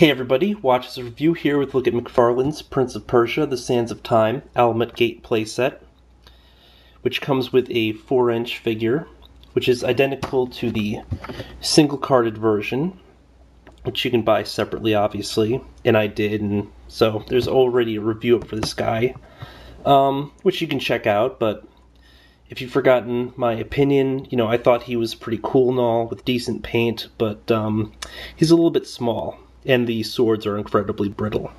Hey everybody, watch this review here with a look at McFarlane's Prince of Persia, The Sands of Time, Alamut Gate playset, which comes with a 4-inch figure, which is identical to the single-carded version, which you can buy separately, obviously, and I did, and so there's already a review up for this guy, which you can check out, but if you've forgotten my opinion, I thought he was pretty cool and all, with decent paint, but he's a little bit small, and the swords are incredibly brittle.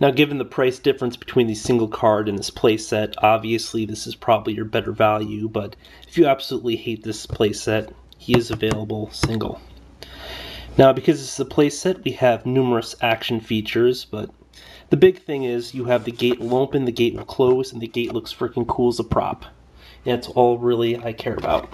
Now, given the price difference between the single card and this playset, obviously this is probably your better value, but if you absolutely hate this playset, he is available single. Now, because this is a playset, we have numerous action features, but the big thing is you have the gate will open, the gate will close, and the gate looks freaking cool as a prop. And that's all really I care about.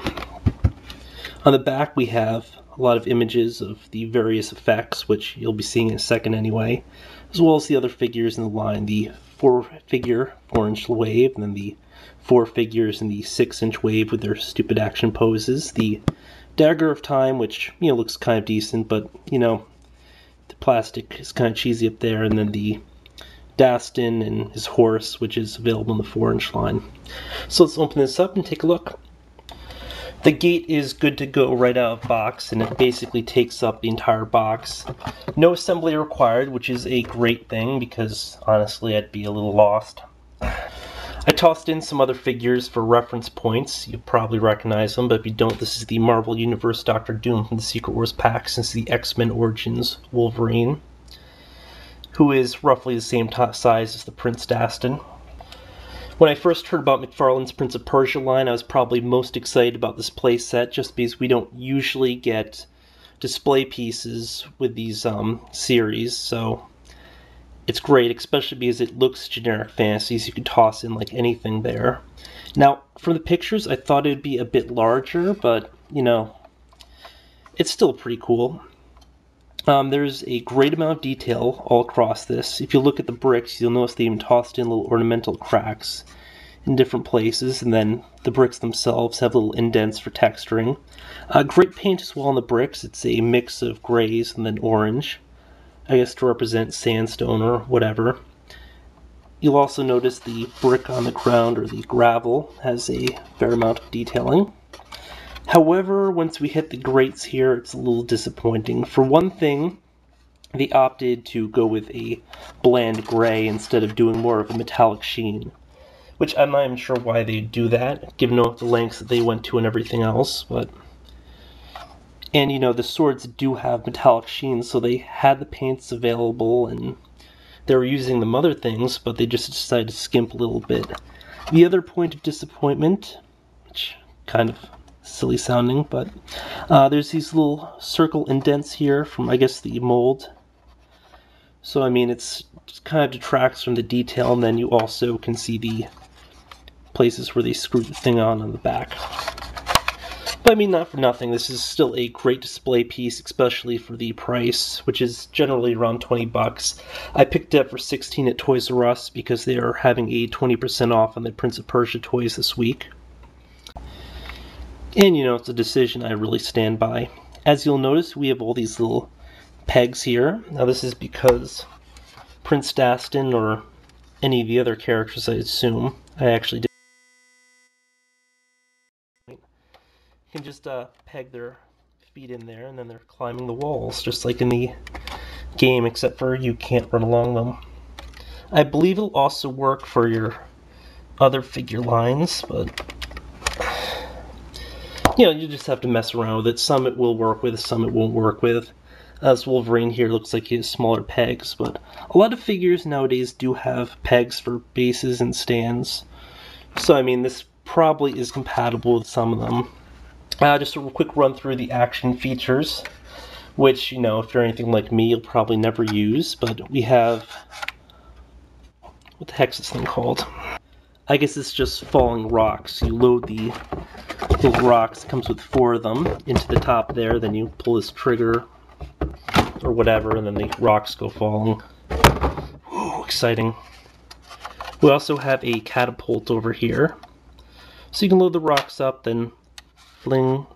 On the back we have a lot of images of the various effects, which you'll be seeing in a second anyway, as well as the other figures in the line, the 4-figure 4-inch wave, and then the 4 figures in the 6-inch wave with their stupid action poses, the Dagger of Time, which looks kind of decent, but the plastic is kind of cheesy up there, and then the Dastan and his horse, which is available in the 4-inch line. So let's open this up and take a look. The gate is good to go right out of the box, and it basically takes up the entire box. No assembly required, which is a great thing because honestly I'd be a little lost. I tossed in some other figures for reference points. You'll probably recognize them, but if you don't, this is the Marvel Universe Doctor Doom from the Secret Wars pack, since the X-Men Origins Wolverine, who is roughly the same size as the Prince Dastan. When I first heard about McFarlane's Prince of Persia line, I was probably most excited about this playset, just because we don't usually get display pieces with these series, so it's great, especially because it looks generic fantasy, so you can toss in like anything there. Now, from the pictures, I thought it would be a bit larger, but, it's still pretty cool. There's a great amount of detail all across this. If you look at the bricks, you'll notice they even tossed in little ornamental cracks in different places, and then the bricks themselves have little indents for texturing. Great paint as well on the bricks. It's a mix of grays and then orange, I guess to represent sandstone or whatever. You'll also notice the brick on the ground, or the gravel, has a fair amount of detailing. However, once we hit the grates here, it's a little disappointing. For one thing, they opted to go with a bland gray instead of doing more of a metallic sheen, which I'm not even sure why they do that, given the lengths that they went to and everything else. And the swords do have metallic sheen, so they had the paints available and they were using them other things, but they just decided to skimp a little bit. The other point of disappointment, which kind of silly sounding, but there's these little circle indents here from, I guess, the mold. So it's just kind of detracts from the detail, and then you also can see the places where they screwed the thing on the back. But not for nothing, this is still a great display piece, especially for the price, which is generally around 20 bucks. I picked it up for 16 at Toys R Us because they are having a 20% off on the Prince of Persia toys this week. And it's a decision I really stand by. As you'll notice, we have all these little pegs here. Now this is because Prince Dastan, or any of the other characters I assume, I actually did. You can just peg their feet in there, and then they're climbing the walls, just like in the game, except for you can't run along them. I believe it'll also work for your other figure lines, but you just have to mess around with it. Some it will work with, some it won't work with. As Wolverine here looks like he has smaller pegs, but a lot of figures nowadays do have pegs for bases and stands. So this probably is compatible with some of them. Just a quick run through the action features, which, if you're anything like me, you'll probably never use, but we have, what the heck's this thing called? I guess it's just falling rocks. You load the little rocks, it comes with 4 of them, into the top there, then you pull this trigger, or whatever, and then the rocks go falling. Ooh, exciting. We also have a catapult over here, so you can load the rocks up, then fling.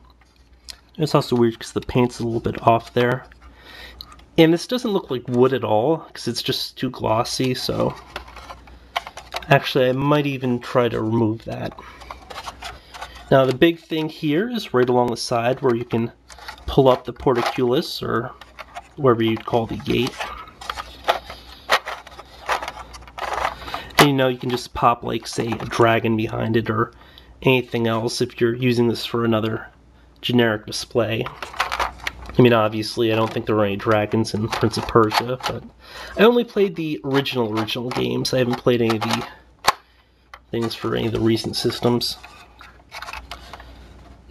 It's also weird because the paint's a little bit off there. And this doesn't look like wood at all, because it's just too glossy, so actually I might even try to remove that. Now the big thing here is right along the side where you can pull up the portcullis, or whatever you'd call the gate. And you can just pop, like, say, a dragon behind it or anything else if you're using this for another generic display. I mean, obviously, I don't think there are any dragons in Prince of Persia, but I only played the original games. I haven't played any of the things for any of the recent systems.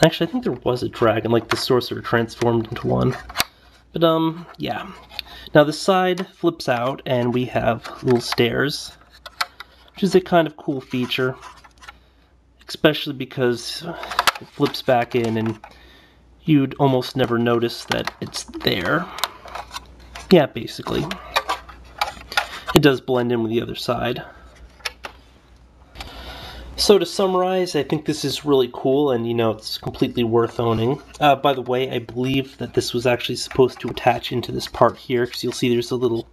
Actually, I think there was a dragon, like the sorcerer transformed into one. But, yeah. Now the side flips out, and we have little stairs, which is a kind of cool feature, especially because it flips back in, and you'd almost never notice that it's there. Yeah, basically. It does blend in with the other side. So to summarize, I think this is really cool, and it's completely worth owning. By the way, I believe that this was actually supposed to attach into this part here, because you'll see there's a little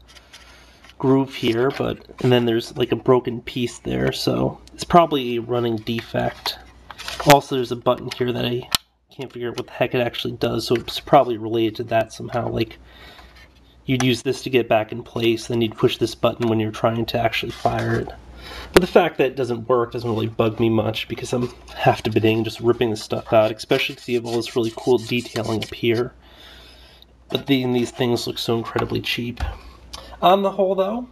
groove here, and then there's like a broken piece there, so it's probably a running defect. Also, there's a button here that I can't figure out what the heck it actually does, so it's probably related to that somehow. Like, you'd use this to get back in place, then you'd push this button when you're trying to actually fire it. But the fact that it doesn't work doesn't really bug me much, because I'm half debating just ripping this stuff out, especially because you have all this really cool detailing up here. But these things look so incredibly cheap. On the whole, though,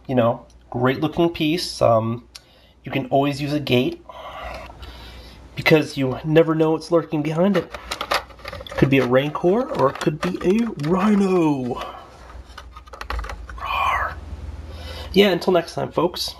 great looking piece. You can always use a gate, because you never know what's lurking behind it. Could be a rancor, or it could be a rhino. Rawr. Yeah, until next time, folks.